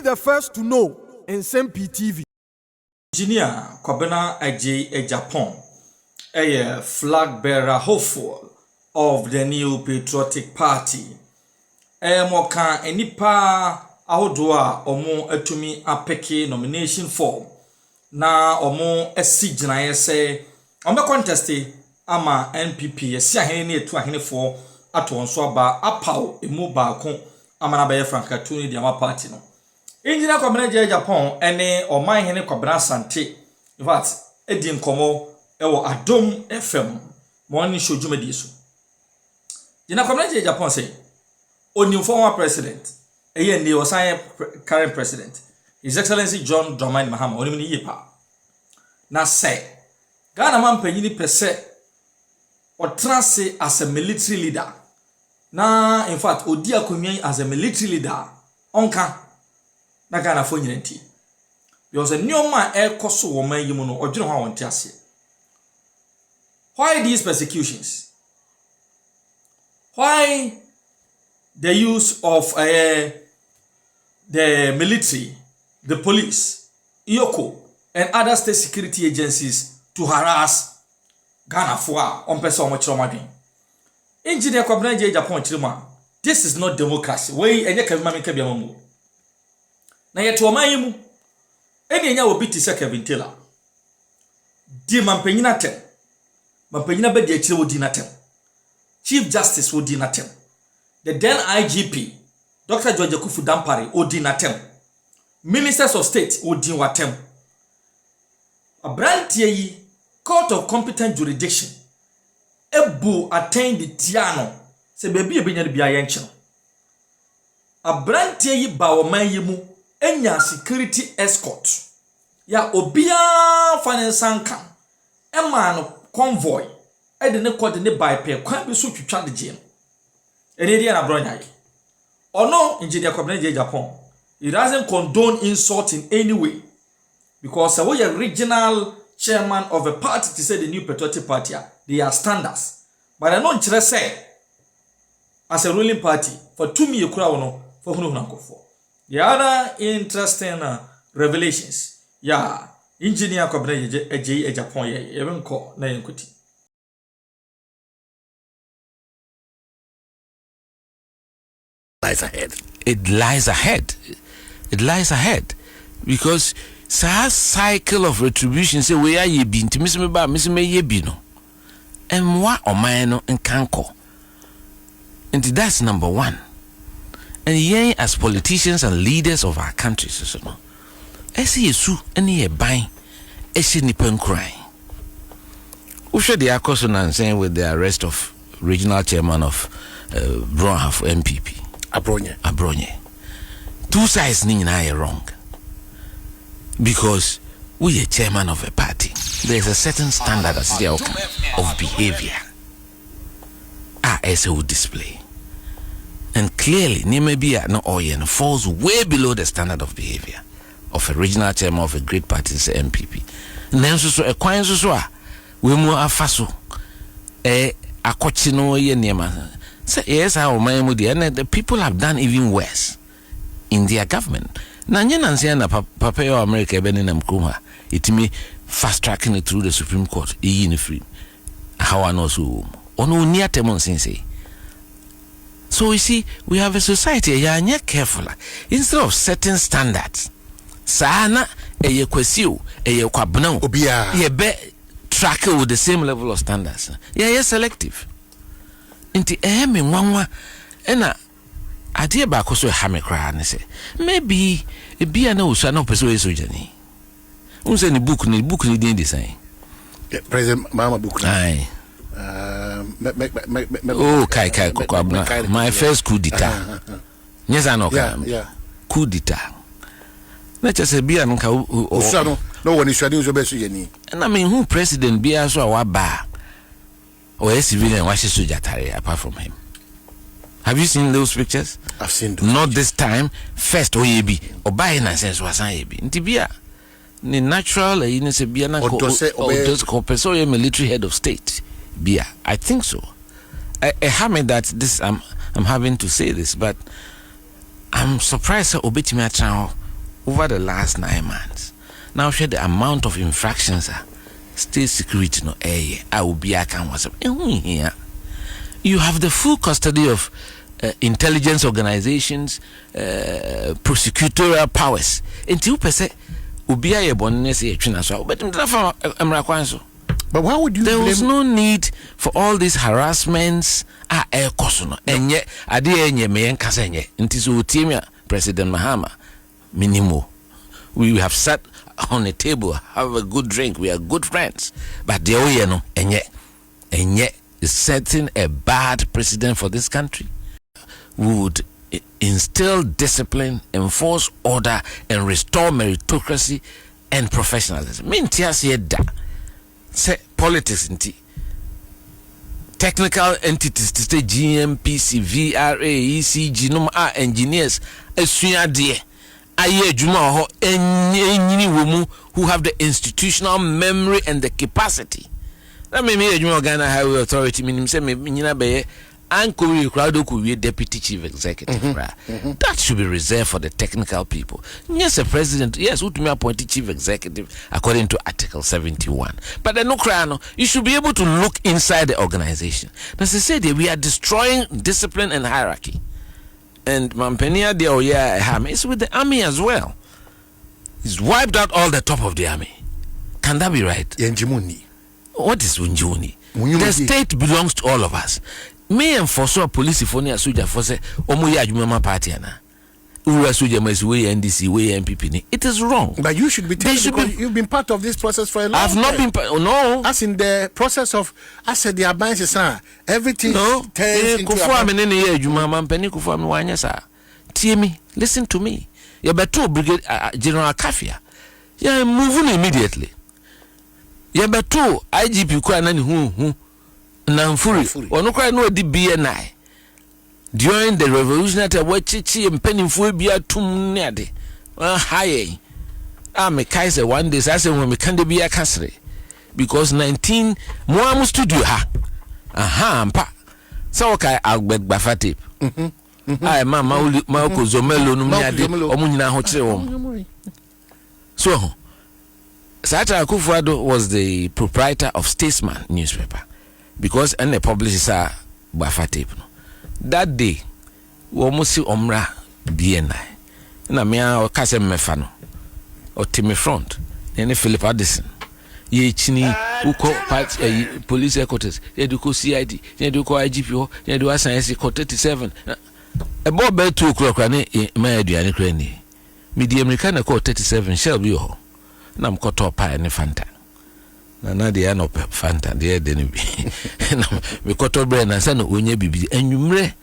the first to know in Nsem-Pii TV. Engineer Kwabena Agyei Japan, a flag bearer hopeful of the new patriotic party. Moka enipa ahodoa omo atumi apeke nomination form na omo esigyina yese ombe contest ama NPP yesi ahene ne etu ahene fo ato nso aba apaw emu baako amana baye franka tuni dia ma party no. Engineer Kwabena Agyei Japan ene oman hene Kwabena Asante in fact edi nkomo ewo Adom FM morning show jumadi so. Engineer Kwabena Agyei Japan say Only former president, a was current president, His Excellency John Dramani Mahama, only many years. Now say, Ghana man penny per se, or transit as a military leader. Now, in fact, Odia Kumye as a military leader, onka, na Ghana for unity. Because a new man air koso woman yumuno or general one tiasi. Why these persecutions? Why the use of the military, the police, IOCO, and other state security agencies to harass Ghana for on person much romadin. Engineer Kwabena Agyei Japan Chirima, this is not democracy. Way and yakavimami kabiamu. Na yetu wamayimu, eni enya wobiti sa Kevin Taylor. Di mampenyina tem. Mampenyina bedi ya chile wodi na tem. Chief Justice wodi na tem. The then IGP, Dr. George Kufu Dampare, Odin Atem. Ministers of State, Odin Watem. Abronye, Court of Competent Jurisdiction. Ebu attained the Tiano. Se baby ebenya de bia yenche. Abronye ba oman yimu enya security escort. Ya obia finansanka. Ema no convoy. E de ne coordinate by pe kwan bi so twitwa de je no. Enedi na Abronye. Ono Engineer Kwabena Agyei Japan. It doesn't condone insult in any way. Because we are regional chairman of a party to say the new patriotic party, they are standards. But I don't say as a ruling party for 2 million crown for Hununakofo. The other interesting revelations. Yeah, Engineer Kwabena Agyei Japan even call na yenkuti. Lies ahead. It lies ahead. It lies ahead. Because sa cycle of retribution say we are ye be inti misime ba misime ye be no. And mwa oman no nkanko. And that's number one. And yen as politicians and leaders of our countries so no. Esi yesu eni ye ban esi nipen crying. Ushe the akoso saying with the arrest of regional chairman of Abronye MPP. Abronye. Two sides are wrong. Because we are chairman of a party. There is a certain standard of behavior. As would display. And clearly, Nemebia no Oyen falls way below the standard of behavior of a regional chairman of a great party, say MPP. And then so a coin so we more afaso. A cochino ye niema. So yes, and the people have done even worse in their government. Na nyenansia na papa yo America ebeni na mkuma itimi fast tracking it through the Supreme Court in free. How I know so ono nia temon sense. So you see, we have a society ya nya careful. Instead of setting standards, sana eye kwesiu eye kwabna obia ye be track with the same level of standards. Yeah, selective. Inti me nwanwa ena ade ba ko so ha me kra ne se maybe e bia na usa na person we so jani unse ni book ni din design President Mama book ai oh kai kokabna my first coup d'etat nyeza no ka coup d'etat na chese bia nka usa no woni swadi so be so yani na me hu president bia so wa ba or a civilian washes Sujatari apart from him. Have you seen those pictures? I've seen those. Not this time. First Oyebi or by an sense was Yebi. Ntibia the natural Bia so a military head of state. Bia. I think so. I hammer that this I'm having to say this, but I'm surprised Obetimi Atran over the last 9 months. Now share the amount of infractions state security no area. I will be here. You have the full custody of intelligence organizations, prosecutorial powers. Until you say, Ubia ye bonnes ye china so, but why would you? There was no need for all these harassments. Kosono. Enye ade enye me enkasa enye. Nti so timia President Mahama minimo. We have sat on a table, have a good drink. We are good friends. But the oye no enye is setting a bad precedent for this country. We would instill discipline, enforce order, and restore meritocracy and professionalism. Mintias yeda. Say politics inti. Technical entities to say GMPC, VRA, ECG, engineers, esuade, aye juma ho enyi womu who have the institutional memory and the capacity. That may me juma Ghana Highway Authority minim say me nyina be Anko crowd could be deputy chief executive. That should be reserved for the technical people. Yes, a president, yes, who to me appointed chief executive according to Article 71. But the no crano, you should be able to look inside the organization. As I said, we are destroying discipline and hierarchy. And Mampenia de Oya Ham is with the army as well. He's wiped out all the top of the army. Can that be right? What is Unjuni? The state belongs to all of us. Me and for so police for near soldier for say omuya adwuma party na ura soldier must we NDC we MPP. It is wrong. But you should be telling you've been part of this process for a long time. I've not been no. As in the process of I said the advances everything turns into kufu amene ne ye adwuma mampani kufu am wanya sa. Tie me, listen to me. You better brigade General Kafia. You moving immediately. You better IGP kwa nani hu Namfuri, or no cry no di BNI. During the revolutionary wachichi and pennyful be a tomb near the high. I'm a Kaiser one day, I said when we can't be a castle because 19 more studio ha. Aha, pa. So okay, Albert Bafatip. I mamma Malco Zomelo no Omuna Hotel. So Sata Akufo-Addo was the proprietor of Statesman newspaper. Because and the publishers are Bafatip. That day, we almost see Omra BNI. Na mea o kase mefano. O Timmy Front. Nene Philip Addison. Ye chini uko police headquarters. Ye duko CID. Ye duko IGP. Ye duko science code 37. About bed 2 o'clock rane ma aduane kra ni. Midi America na code 37 shall be ho. Na mkoto pa ne Fanta. Na de no Fanta de de bi na me koto bre na say no onye bibi enwumre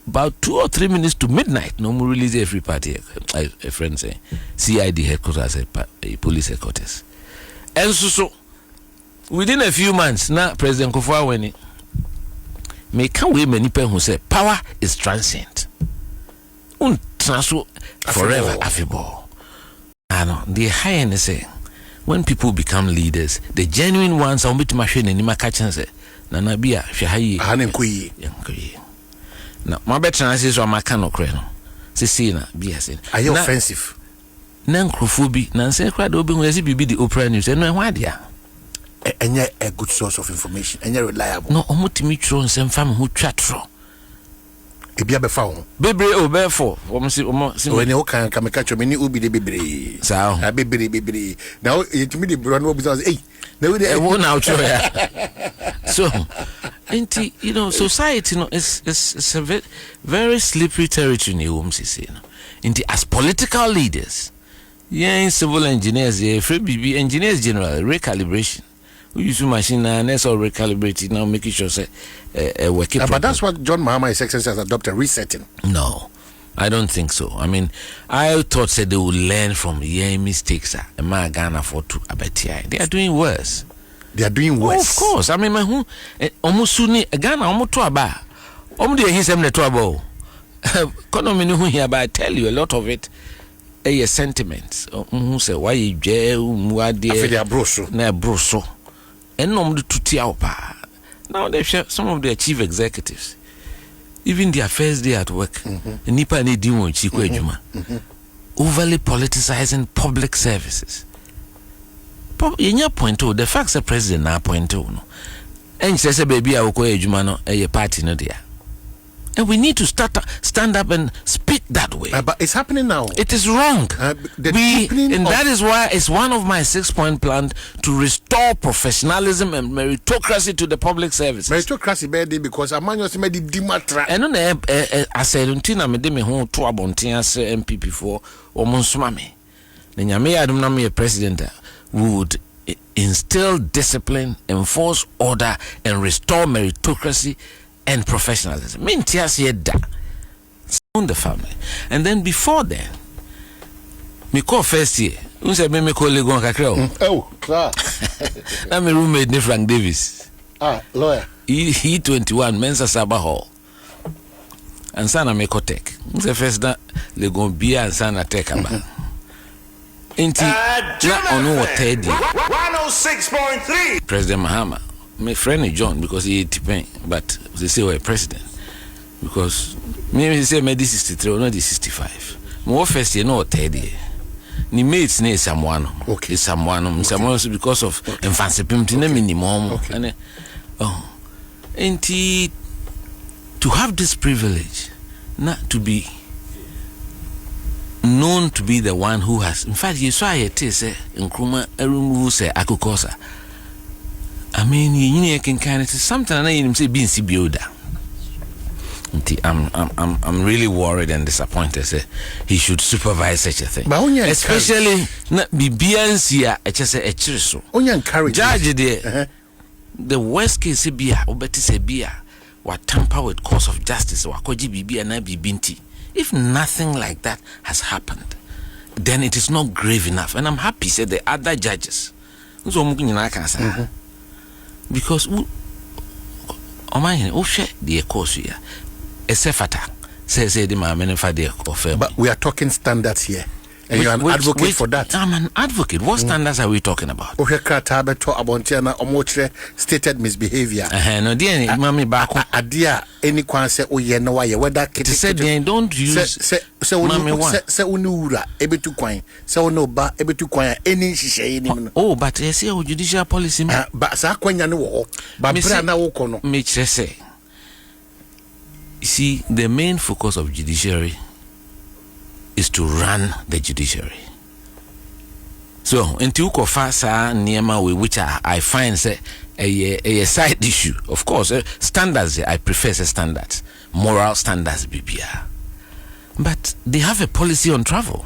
about 2 or 3 minutes to midnight no more release every party a friend say CID headquarters a police headquarters and so within a few months na President Kufuor when me can we many people who say power is transient transfer forever afibo ano the high say when people become leaders, the genuine ones are bit machine and ma catch say nana bia hwe hayi now my better says so maka no kre no say na bia say are you offensive na nkrofobi na say kra de obi hu say bibi the opera news no ehwa dia enye a good source of information enye reliable no omutimi tro nsem fam hu twatro ebia be fa ho bebre o be for when you can catch me ni ubi de bebre sao bebre now yetimi de bro no obi say hey na we dey won out so and you know society no is a very, very slippery territory ni say no and as political leaders civil engineers free BB engineers general recalibration we use machine and that's all recalibrated now making sure say working but that's what John Mahama is exercising as adopted resetting. No, I don't think so. I mean, I thought said they would learn from mistakes and my Ghana for to abetia. They are doing worse. They are doing worse. Of course. I mean, my who almost suni Ghana almost to aba. Omde he sem ne to aba. Economy no here, but I tell you a lot of it. Sentiments. Who say why you je muade? Afeli abroso. Na abroso. Enom de tutia opa. Now they share some of their chief executives. Even their first day at work, nipa ne di won chi kwa adwuma. overly politicizing public services. In your point, the facts the president now point to. And says a baby, I will call a party no dear. And we need to stand up and speak that way. But it's happening now. It is wrong. That is why it's one of my 6-point plans to restore professionalism and meritocracy to the public services. Meritocracy, baby, because a man was made the dimatra. And I said, until me home to Abronye MPP for or Monsumame. Then Yame Adumnami president would instill discipline, enforce order, and restore meritocracy and professionalism. Mintias yeda on the family. And then before then, me call first year. Unse me call Legon Kakreo. Oh, class. I'm a roommate ni Frank Davis. Lawyer. He 21 Mensa Sabah Hall. And sana me kotek. Unse first that Legon Bia and sana take aba. Inti na onu wa tedi 106.3 President Mahama. My friend is John because he depend, but they say we're president because maybe they say maybe 63 or not 65. More first year no 30. Ni mates ne someone. Okay. Someone because of infancy pimti na minimum. Okay. And to have this privilege, not to be known to be the one who has, in fact, you saw it say in Kruma Erungu say Akukosa. I mean, you can kind of something I him say being Sibioda. I'm really worried and disappointed. Say he should supervise such a thing, especially not be BNC. I just say a chiriso. Only encourage. Judge the worst case beer or better say beer what tamper with cause of justice or koji bibi and be binti. If nothing like that has happened, then it is not grave enough. And I'm happy say the other judges. Because the course here Esefata says the man for the offer. But we are talking standards here. And you're an advocate for that. I'm an advocate. What standards are we talking about? Stated misbehavior. No, dear, mommy back. Adia, any quan say, oh, yeah, no, whether Kitty said they don't use. Say, unura, able to coin. So, no, but able to coin any she. Oh, but I see judicial policy. But Saquan, no, but Brana Mitch say. You see, the main focus of judiciary is to run the judiciary. So, in Fasa Niema, which I find say a side issue. Of course, standards, I prefer standards, moral standards, BBR. But they have a policy on travel.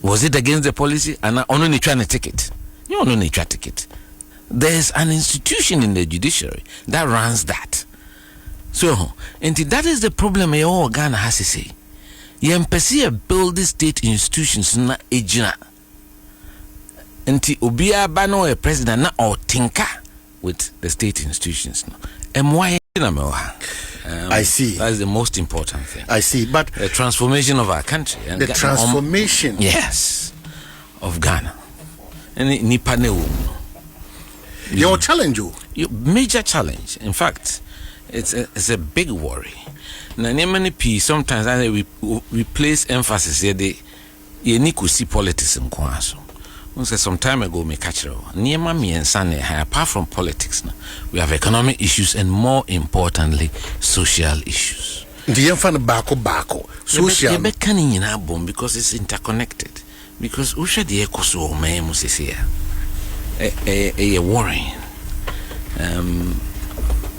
Was it against the policy? And I only trying to take it. You only try to take it. There's an institution in the judiciary that runs that. So, and that is the problem all Ghana has to say. Yempesi build the state institutions na ejina. Nti obia ba no a president na or tinker with the state institutions. I see. That's the most important thing. I see. But the transformation of our country. And the transformation. Yes. Of Ghana. And Nipane. Your challenge, your major challenge. In fact, it's a big worry. Nsem-Pii sometimes we place emphasis here. You need to see politics in Kwaso. Some time ago, me catch apart from politics, we have economic issues and more importantly, social issues. Social. Because it's interconnected. Because usha the ekoso me musisia. A worrying.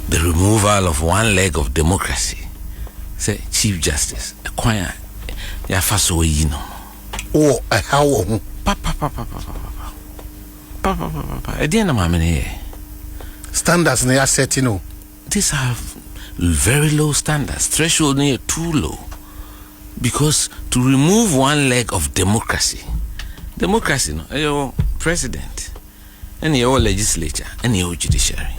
The removal of one leg of democracy. Say Chief Justice, a choir, ya faso yino. Oh, how? Papa. Ediana mamene. Standards they are set, These are very low standards. Threshold near too low. Because to remove one leg of democracy, your president, and your legislature, and your judiciary.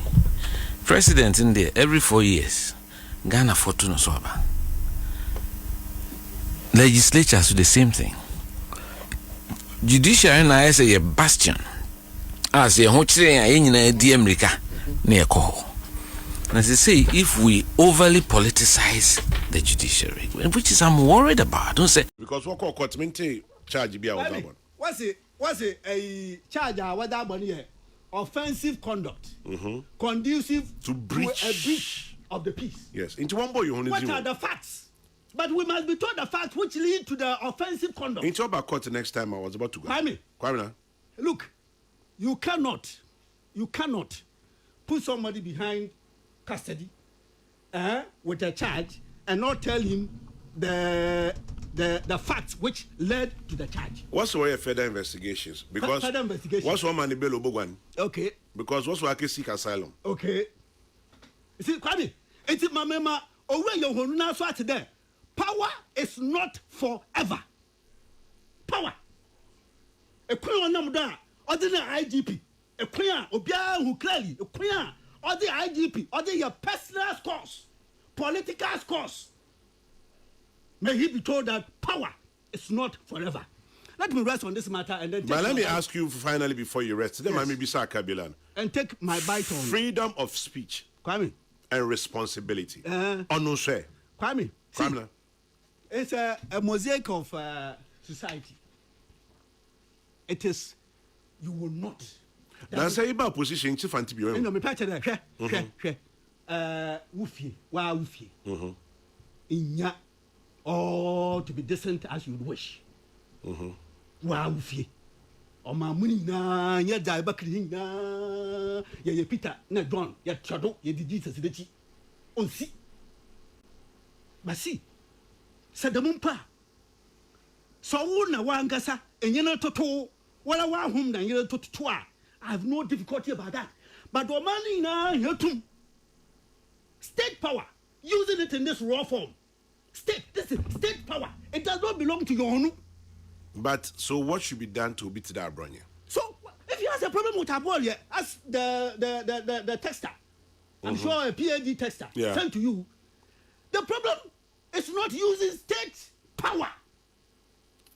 President in there every 4 years. Ghana Fortuna Swaba. Legislatures do the same thing. Judiciary na say a bastion. As a hochire in the America near call. As they say, if we overly politicize the judiciary, which is I'm worried about. Don't say because what court maintain charge be our what's it a charge what that money here? Offensive conduct, conducive to breach a breach of the peace. Yes, into one boy you only what are the facts? But we must be told the facts which lead to the offensive conduct. Into about court the next time I was about to go. Kwame, look, you cannot put somebody behind custody with a charge and not tell him the facts which led to the charge. What's the way of further investigations? Because further investigation. What's one man Bello Bogwan? Okay. Because what's why I seek asylum? Okay. You see, Kwame, it's my mema over your honor so today. Power is not forever. Power. A queen on them ordinary IGP. A queen Obia who clearly a queen or the IGP or your personal scores, political scores. May he be told that power is not forever. Let me rest on this matter and then. But let me ask you finally before you rest. Then maybe Kabilan and take my bite on freedom of speech, Kwame, and responsibility. Kwame, Kwame, it's a mosaic of society. It is. You will not. Now say about position chief antibiotic. No, me patch there. Wufie, wa wufie. Inya, or to be decent as you would wish. Wa wufie. O ma muni na ya dai bakri na ye Peter na John ya Chado ye di Jesus de chi. On si. Basi. Sadamumpa. So na wa ngasa enye na toto wala wa hum na ye toto a. I have no difficulty about that. But the money now here too. State power, using it in this raw form. This is state power. It does not belong to your own. But so what should be done to beat that Abronye? So if you have a problem with Abronye, ask the tester. I'm sure a PhD tester sent to you. The problem is not using state power.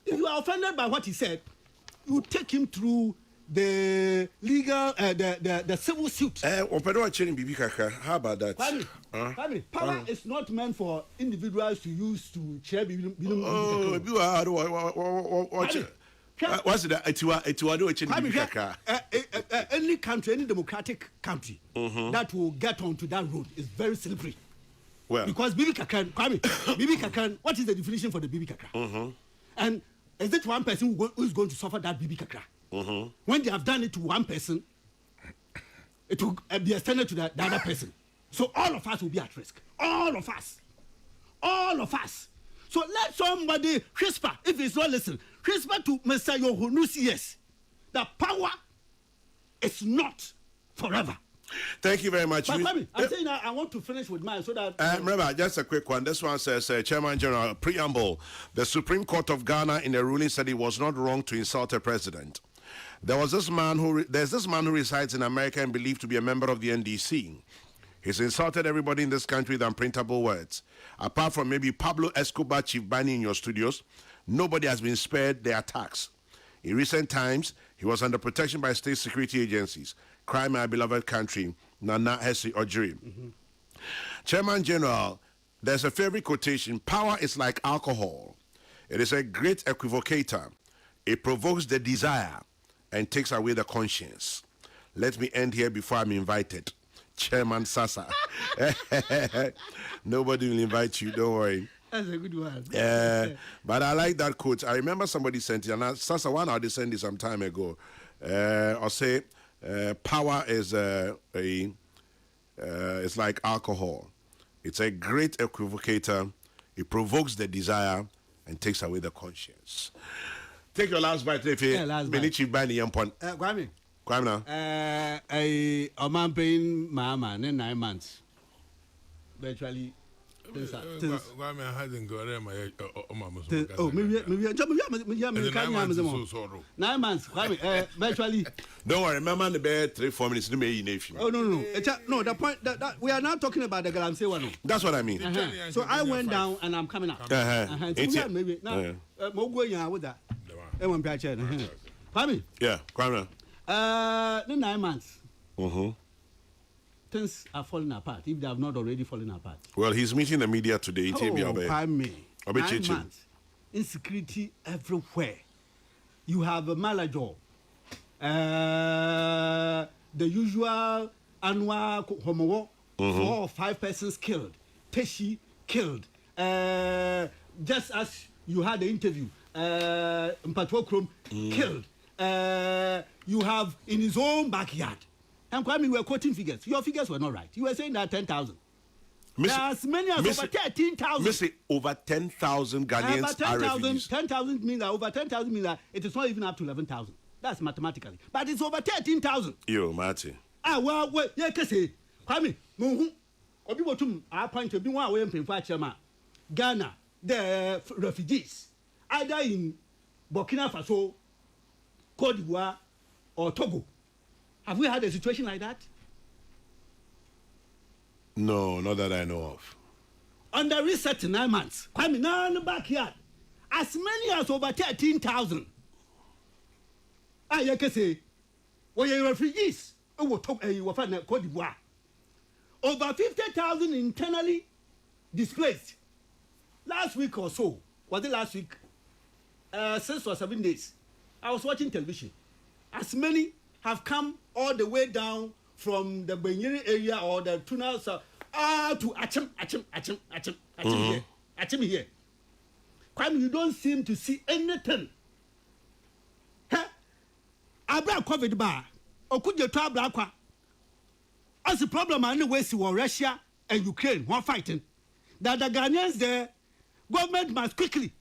If you are offended by what he said, you take him through the legal, the civil suit. How about that? Power is not meant for individuals to use to chair. What's that? Any country, any democratic country that will get onto that road is very slippery. Well, because Bibi Kakan, what is the definition for the Bibi Kakra? And is it one person who is going to suffer that Bibi Kakra? When they have done it to one person, it will be extended to the other person. So all of us will be at risk. All of us. So let somebody whisper, if he's not listening, whisper to Mr. Yohunusi, yes, the power is not forever. Thank you very much. But I'm saying I want to finish with mine so that... remember, just a quick one. This one says, Chairman General, preamble. The Supreme Court of Ghana in a ruling said it was not wrong to insult a president. There's this man who resides in America and believed to be a member of the NDC. He's insulted everybody in this country with unprintable words. Apart from maybe Pablo Escobar, Chief Bani in your studios, nobody has been spared the attacks. In recent times, he was under protection by state security agencies. Cry my beloved country, Nana Hesi Ojiri. Chairman General, there's a favorite quotation: power is like alcohol. It is a great equivocator. It provokes the desire and takes away the conscience. Let me end here before I'm invited. Chairman Sasa. Nobody will invite you, don't worry. That's a good one. But I like that quote. I remember somebody sent it, and Sasa one I sent it some time ago. I'll say power is it's like alcohol. It's a great equivocator. It provokes the desire and takes away the conscience. Take your last bite, if you Benichi Bani Yampon. Kwame now. A man paying Mama 9 months. Virtually. Kwame hasn't got my oh, maybe 9 months. Kwame, virtually. Don't worry, remember the bed 3-4 minutes. Oh, no. No, the point that we are now talking about the Galamsey one. That's what I mean. So I went down and I'm coming up. Maybe now, Mogo, yeah, with that. Kwame? Yeah, Kwame. 9 months. things are falling apart if they have not already fallen apart. Well, he's meeting the media today. Pardon me. 9 months. Insecurity everywhere. You have a Malajo. The usual annual homo, 4 or 5 persons killed. Teshi killed. Just as you had the interview, Mpatwokrom killed. You have in his own backyard. And Kwame, we were quoting figures. Your figures were not right. You were saying that 10,000. There are as many as over 13,000. Missy, over 10,000 Ghanaians are refugees. 10,000 means that over 10,000 means that it is not even up to 11,000. That's mathematically. But it's over 13,000. Yo, Marty. Well, yeah, can say. Kwame, Obi Botum, I point to be one way in Chama. Ghana, the refugees, either in Burkina Faso, Cote d'Ivoire, or Togo. Have we had a situation like that? No, not that I know of. Under reset 9 months, Kwame, now in the backyard, as many as over 13,000. You can say, well, you're refugees, you find Cote d'Ivoire. Over 50,000 internally displaced. Last week or so, was it last week? 6 or 7 days, I was watching television. As many have come all the way down from the Benyere area or the tunnels to Achim here. Kwame, you don't seem to see anything. Abra COVID bar, or could you tell Abra? As the problem anyway, see Russia and Ukraine were fighting. That the Ghanaians there, government must quickly